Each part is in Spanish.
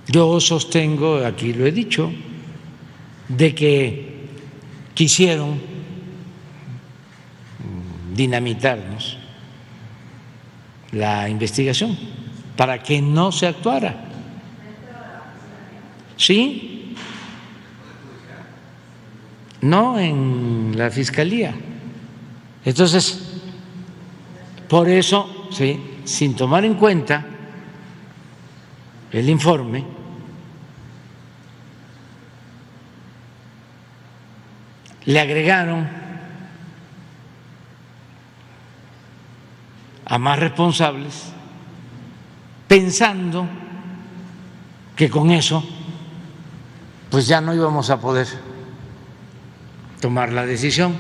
Yo sostengo, aquí lo he dicho, de que quisieron dinamitarnos la investigación para que no se actuara. ¿Sí? No en la Fiscalía. Entonces, por eso, sí, sin tomar en cuenta el informe, le agregaron a más responsables, pensando que con eso pues ya no íbamos a poder tomar la decisión,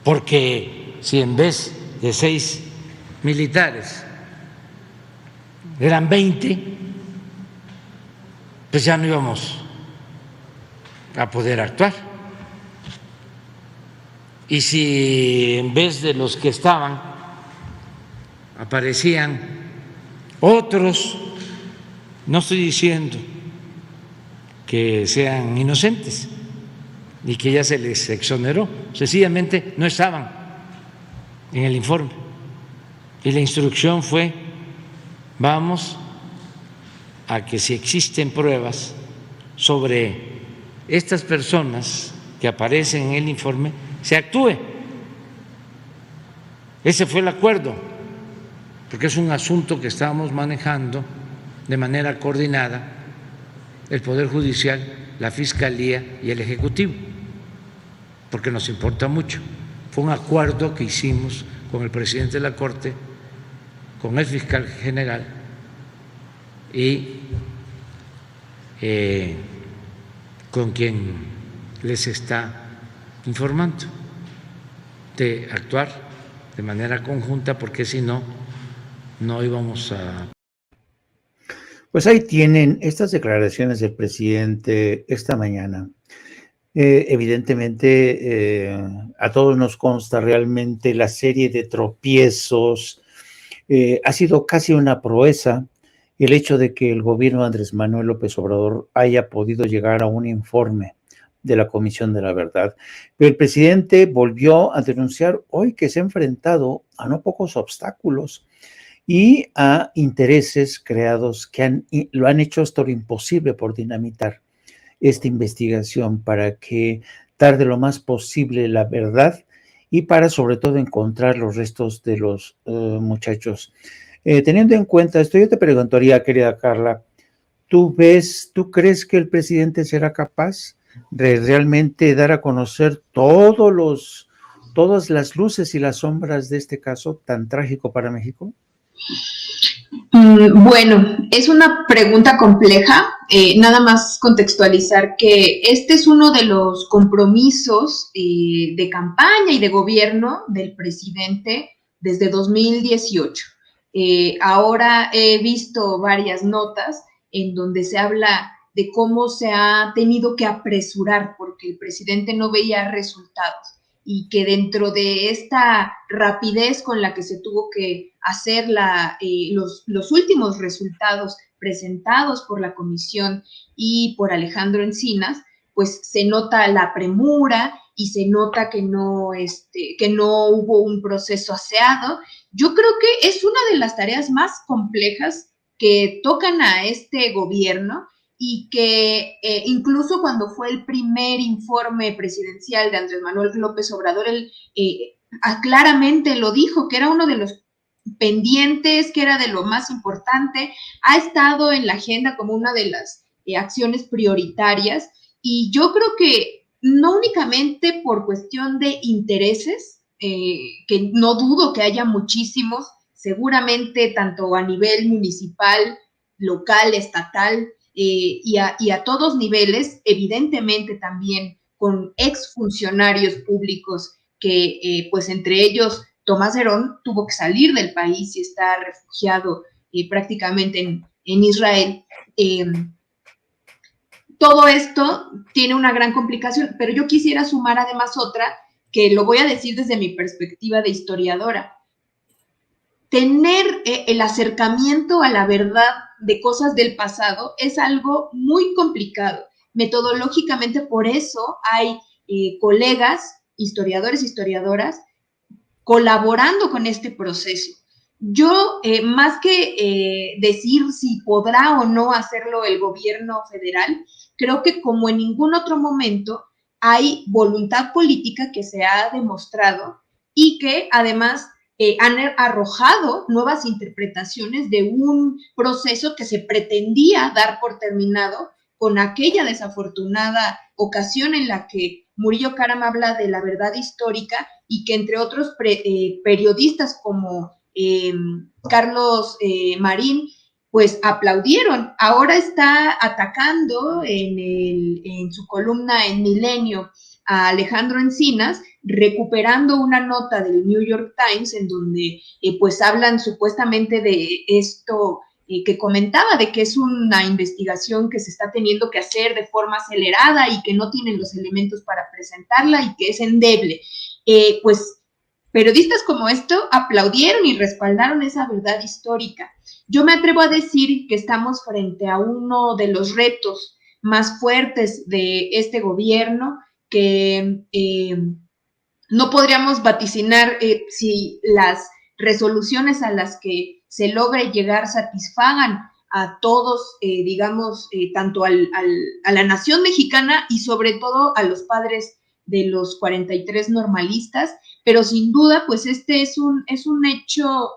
porque si en vez de 6 militares eran 20, pues ya no íbamos a poder actuar. Y si en vez de los que estaban aparecían otros, no estoy diciendo que sean inocentes y que ya se les exoneró, sencillamente no estaban en el informe. Y la instrucción fue: vamos a que si existen pruebas sobre estas personas que aparecen en el informe, se actúe. Ese fue el acuerdo, porque es un asunto que estábamos manejando de manera coordinada el Poder Judicial, la Fiscalía y el Ejecutivo, porque nos importa mucho. Fue un acuerdo que hicimos con el presidente de la Corte, con el fiscal general y con quien les está informando, de actuar de manera conjunta, porque si no, no íbamos a... Pues ahí tienen estas declaraciones del presidente esta mañana. Evidentemente, a todos nos consta realmente la serie de tropiezos. Ha sido casi una proeza el hecho de que el gobierno de Andrés Manuel López Obrador haya podido llegar a un informe de la Comisión de la Verdad. Pero el presidente volvió a denunciar hoy que se ha enfrentado a no pocos obstáculos y a intereses creados que lo han hecho hasta lo imposible por dinamitar esta investigación para que tarde lo más posible la verdad y para sobre todo encontrar los restos de los muchachos. Teniendo en cuenta esto, yo te preguntaría, querida Carla, ¿tú crees que el presidente será capaz de realmente dar a conocer todas las luces y las sombras de este caso tan trágico para México? Bueno, es una pregunta compleja. Nada más contextualizar que este es uno de los compromisos de campaña y de gobierno del presidente desde 2018. Ahora he visto varias notas en donde se habla de cómo se ha tenido que apresurar porque el presidente no veía resultados y que dentro de esta rapidez con la que se tuvo que hacer los últimos resultados presentados por la comisión y por Alejandro Encinas, pues se nota la premura y se nota que no hubo un proceso aseado. Yo creo que es una de las tareas más complejas que tocan a este gobierno y que incluso cuando fue el primer informe presidencial de Andrés Manuel López Obrador, él claramente lo dijo, que era uno de los pendientes, que era de lo más importante, ha estado en la agenda como una de las acciones prioritarias y yo creo que no únicamente por cuestión de intereses, que no dudo que haya muchísimos, seguramente tanto a nivel municipal, local, estatal, y a todos niveles, evidentemente también con exfuncionarios públicos que, pues entre ellos, Tomás Herón tuvo que salir del país y está refugiado prácticamente en Israel. Todo esto tiene una gran complicación, pero yo quisiera sumar además otra, que lo voy a decir desde mi perspectiva de historiadora. Tener el acercamiento a la verdad de cosas del pasado es algo muy complicado. Metodológicamente, por eso hay colegas, historiadores, historiadoras, colaborando con este proceso. Yo, más que decir si podrá o no hacerlo el gobierno federal, creo que como en ningún otro momento hay voluntad política que se ha demostrado y que además han arrojado nuevas interpretaciones de un proceso que se pretendía dar por terminado con aquella desafortunada ocasión en la que Murillo Karam habla de la verdad histórica y que entre otros periodistas como Carlos Marín, pues aplaudieron. Ahora está atacando en su columna en Milenio a Alejandro Encinas, recuperando una nota del New York Times en donde pues hablan supuestamente de esto que comentaba, de que es una investigación que se está teniendo que hacer de forma acelerada y que no tienen los elementos para presentarla y que es endeble. Pues periodistas como esto aplaudieron y respaldaron esa verdad histórica. Yo me atrevo a decir que estamos frente a uno de los retos más fuertes de este gobierno, que no podríamos vaticinar si las resoluciones a las que se logre llegar satisfagan a todos, digamos, tanto a la nación mexicana y sobre todo a los padres de los 43 normalistas, pero sin duda, pues este es un hecho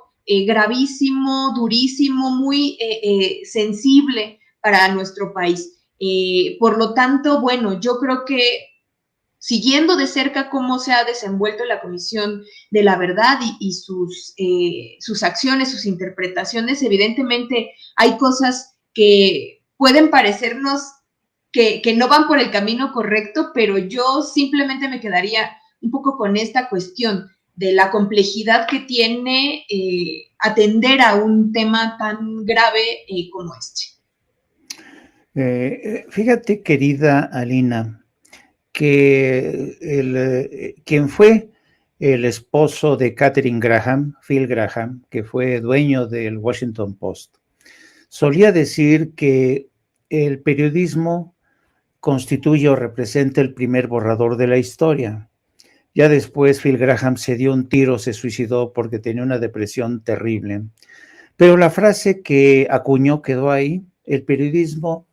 gravísimo, durísimo, muy sensible para nuestro país. Por lo tanto, bueno, yo creo que siguiendo de cerca cómo se ha desenvuelto la Comisión de la Verdad y sus acciones, sus interpretaciones, evidentemente hay cosas que pueden parecernos que no van por el camino correcto, pero yo simplemente me quedaría un poco con esta cuestión de la complejidad que tiene atender a un tema tan grave como este. Fíjate, querida Alina, que quien fue el esposo de Katharine Graham, Phil Graham, que fue dueño del Washington Post, solía decir que el periodismo constituye o representa el primer borrador de la historia. Ya después Phil Graham se dio un tiro, se suicidó porque tenía una depresión terrible. Pero la frase que acuñó quedó ahí: el periodismo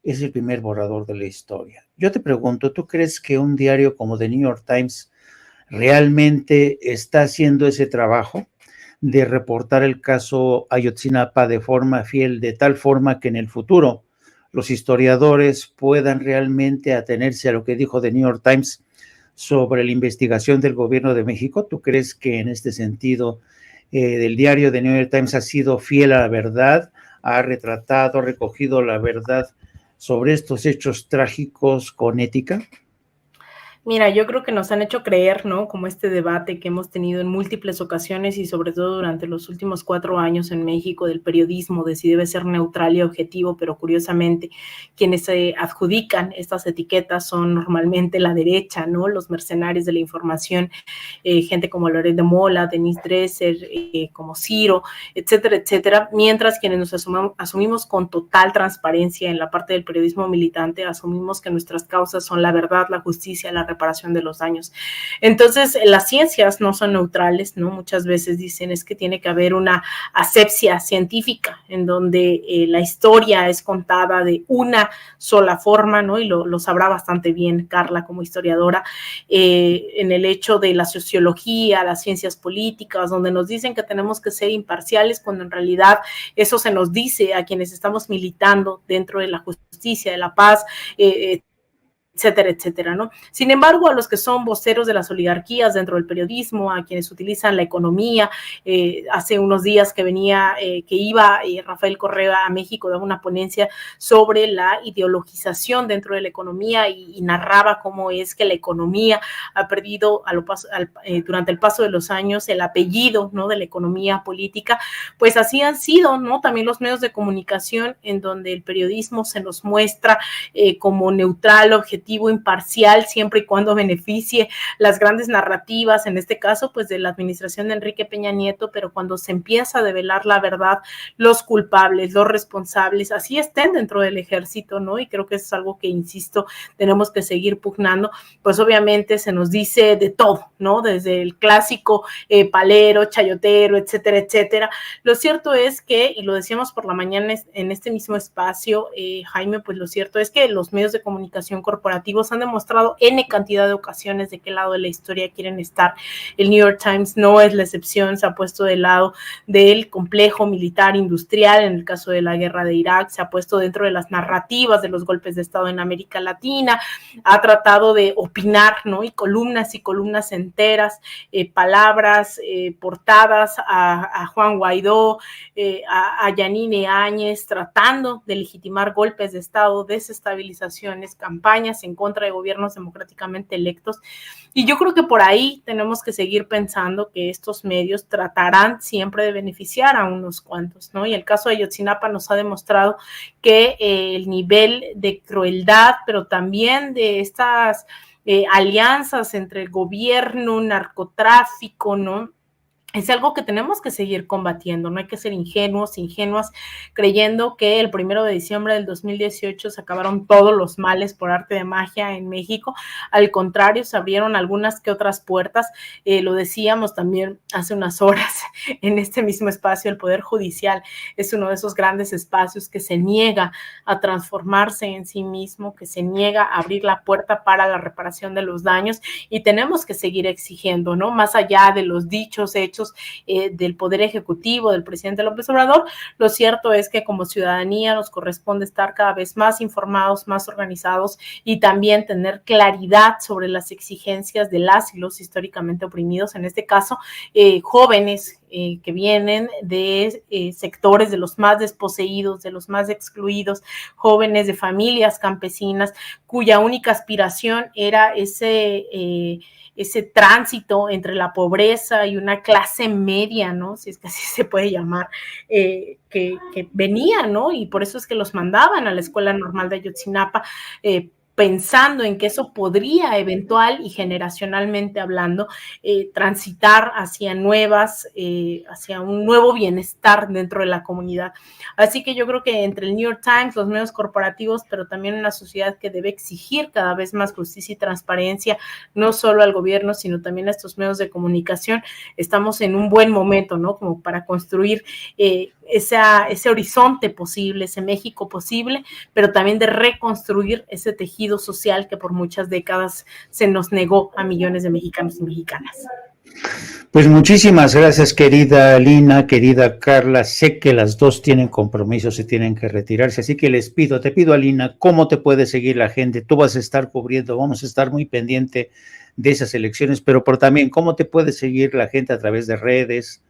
es el primer borrador de la historia. Yo te pregunto, ¿tú crees que un diario como The New York Times realmente está haciendo ese trabajo de reportar el caso Ayotzinapa de forma fiel, de tal forma que en el futuro los historiadores puedan realmente atenerse a lo que dijo The New York Times sobre la investigación del gobierno de México? ¿Tú crees que en este sentido el diario The New York Times ha sido fiel a la verdad, ha retratado, recogido la verdad sobre estos hechos trágicos con ética? Mira, yo creo que nos han hecho creer, ¿no? Como este debate que hemos tenido en múltiples ocasiones y sobre todo durante los últimos 4 años en México del periodismo, de si debe ser neutral y objetivo, pero curiosamente quienes se adjudican estas etiquetas son normalmente la derecha, ¿no? Los mercenarios de la información, gente como Loret de Mola, Denise Dresser, como Ciro, etcétera, etcétera, mientras quienes nos asumimos con total transparencia en la parte del periodismo militante, asumimos que nuestras causas son la verdad, la justicia, la reparación de los daños. Entonces, las ciencias no son neutrales, ¿no? Muchas veces dicen es que tiene que haber una asepsia científica en donde la historia es contada de una sola forma, ¿no? Y lo sabrá bastante bien Carla como historiadora, en el hecho de la sociología, las ciencias políticas, donde nos dicen que tenemos que ser imparciales, cuando en realidad eso se nos dice a quienes estamos militando dentro de la justicia, de la paz, etcétera, etcétera, ¿no? Sin embargo, a los que son voceros de las oligarquías dentro del periodismo, a quienes utilizan la economía, hace unos días que iba Rafael Correa a México, daba una ponencia sobre la ideologización dentro de la economía y narraba cómo es que la economía ha perdido durante el paso de los años el apellido, ¿no? De la economía política. Pues así han sido, ¿no? También los medios de comunicación en donde el periodismo se nos muestra como neutral, objetivo, objetivo, imparcial, siempre y cuando beneficie las grandes narrativas, en este caso, pues de la administración de Enrique Peña Nieto, pero cuando se empieza a develar la verdad, los culpables, los responsables, así estén dentro del ejército, ¿no? Y creo que eso es algo que, insisto, tenemos que seguir pugnando. Pues obviamente se nos dice de todo, ¿no? Desde el clásico palero, chayotero, etcétera, etcétera. Lo cierto es que, y lo decíamos por la mañana en este mismo espacio, Jaime, pues lo cierto es que los medios de comunicación corporativos han demostrado N cantidad de ocasiones de qué lado de la historia quieren estar. El New York Times no es la excepción, se ha puesto del lado del complejo militar industrial, en el caso de la guerra de Irak, se ha puesto dentro de las narrativas de los golpes de Estado en América Latina, ha tratado de opinar, ¿no? Y columnas enteras, palabras, portadas a Juan Guaidó, a Yanine Áñez, tratando de legitimar golpes de Estado, desestabilizaciones, campañas en contra de gobiernos democráticamente electos. Y yo creo que por ahí tenemos que seguir pensando que estos medios tratarán siempre de beneficiar a unos cuantos, ¿no? Y el caso de Ayotzinapa nos ha demostrado que el nivel de crueldad, pero también de estas alianzas entre el gobierno, narcotráfico, ¿no? Es algo que tenemos que seguir combatiendo, no hay que ser ingenuas, creyendo que el 1 de diciembre del 2018 se acabaron todos los males por arte de magia en México. Al contrario, se abrieron algunas que otras puertas. Lo decíamos también hace unas horas en este mismo espacio, el Poder Judicial es uno de esos grandes espacios que se niega a transformarse en sí mismo, que se niega a abrir la puerta para la reparación de los daños, y tenemos que seguir exigiendo, ¿no? Más allá de los dichos, hechos del Poder Ejecutivo, del presidente López Obrador, lo cierto es que como ciudadanía nos corresponde estar cada vez más informados, más organizados, y también tener claridad sobre las exigencias de las y los históricamente oprimidos, en este caso, jóvenes que vienen de sectores de los más desposeídos, de los más excluidos, jóvenes de familias campesinas, cuya única aspiración era ese tránsito entre la pobreza y una clase media, ¿no? Si es que así se puede llamar, que venía, ¿no? Y por eso es que los mandaban a la Escuela Normal de Ayotzinapa, pensando en que eso podría eventual y generacionalmente hablando transitar hacia hacia un nuevo bienestar dentro de la comunidad. Así que yo creo que entre el New York Times, los medios corporativos, pero también una sociedad que debe exigir cada vez más justicia y transparencia, no solo al gobierno, sino también a estos medios de comunicación, estamos en un buen momento, ¿no? Como para construir ese horizonte posible, ese México posible, pero también de reconstruir ese tejido social que por muchas décadas se nos negó a millones de mexicanos y mexicanas. Pues muchísimas gracias, querida Lina, querida Carla. Sé que las dos tienen compromisos y tienen que retirarse, así que te pido, Alina, ¿cómo te puede seguir la gente? Tú vas a estar cubriendo, vamos a estar muy pendiente de esas elecciones, pero también, ¿cómo te puede seguir la gente a través de redes?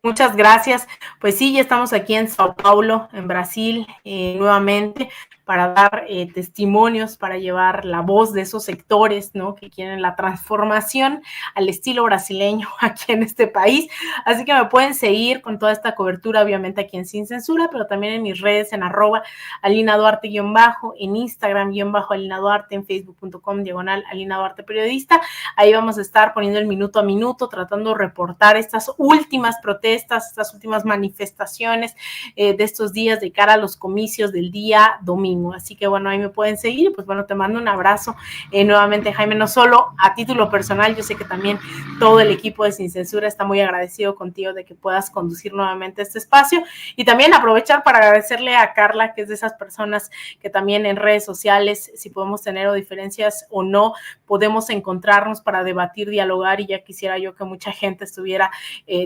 Muchas gracias. Pues sí, ya estamos aquí en Sao Paulo, en Brasil, nuevamente, para dar testimonios, para llevar la voz de esos sectores, ¿no? Que quieren la transformación al estilo brasileño aquí en este país. Así que me pueden seguir con toda esta cobertura, obviamente aquí en Sin Censura, pero también en mis redes, en @AlinaDuarte_, en Instagram _AlinaDuarte, en Facebook.com/AlinaDuarte Periodista. Ahí vamos a estar poniendo el minuto a minuto, tratando de reportar estas últimas protestas, estas últimas manifestaciones de estos días de cara a los comicios del día domingo. Así que bueno, ahí me pueden seguir. Pues bueno, te mando un abrazo nuevamente, Jaime, no solo a título personal, yo sé que también todo el equipo de Sin Censura está muy agradecido contigo de que puedas conducir nuevamente este espacio, y también aprovechar para agradecerle a Carla, que es de esas personas que también en redes sociales, si podemos tener o diferencias o no, podemos encontrarnos para debatir, dialogar, y ya quisiera yo que mucha gente estuviera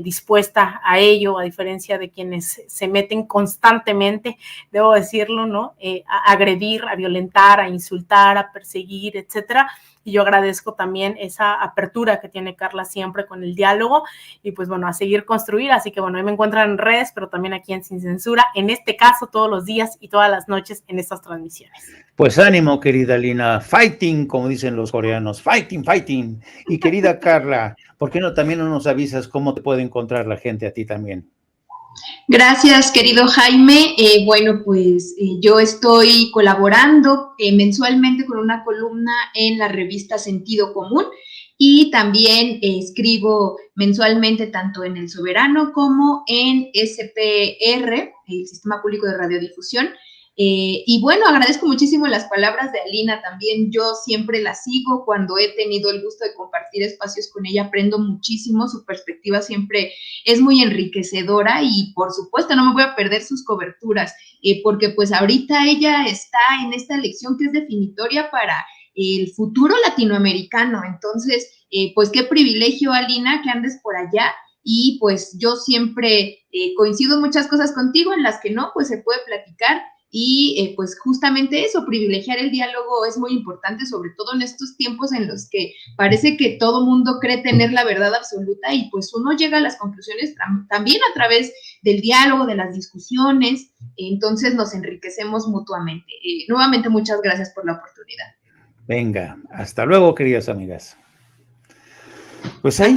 dispuesta a ello, a diferencia de quienes se meten constantemente, debo decirlo, ¿no? A agredir, a violentar, a insultar, a perseguir, etcétera. Y yo agradezco también esa apertura que tiene Carla siempre con el diálogo, y pues bueno, a seguir construir. Así que bueno, ahí me encuentran en redes, pero también aquí en Sin Censura, en este caso todos los días y todas las noches en estas transmisiones. Pues ánimo, querida Lina, fighting, como dicen los coreanos, fighting, fighting. Y querida Carla, ¿por qué no también no nos avisas cómo te puede encontrar la gente a ti también? Gracias, querido Jaime. Bueno, pues yo estoy colaborando mensualmente con una columna en la revista Sentido Común y también escribo mensualmente tanto en El Soberano como en SPR, el Sistema Público de Radiodifusión. Y bueno, agradezco muchísimo las palabras de Alina también. Yo siempre la sigo cuando he tenido el gusto de compartir espacios con ella. Aprendo muchísimo, su perspectiva siempre es muy enriquecedora y por supuesto no me voy a perder sus coberturas, porque pues ahorita ella está en esta elección que es definitoria para el futuro latinoamericano. Entonces, pues qué privilegio, Alina, que andes por allá. Y pues yo siempre coincido en muchas cosas contigo, en las que no, pues se puede platicar. Y pues justamente eso, privilegiar el diálogo es muy importante, sobre todo en estos tiempos en los que parece que todo mundo cree tener la verdad absoluta y pues uno llega a las conclusiones también a través del diálogo, de las discusiones, entonces nos enriquecemos mutuamente. Nuevamente, muchas gracias por la oportunidad. Venga, hasta luego, queridas amigas. Pues ahí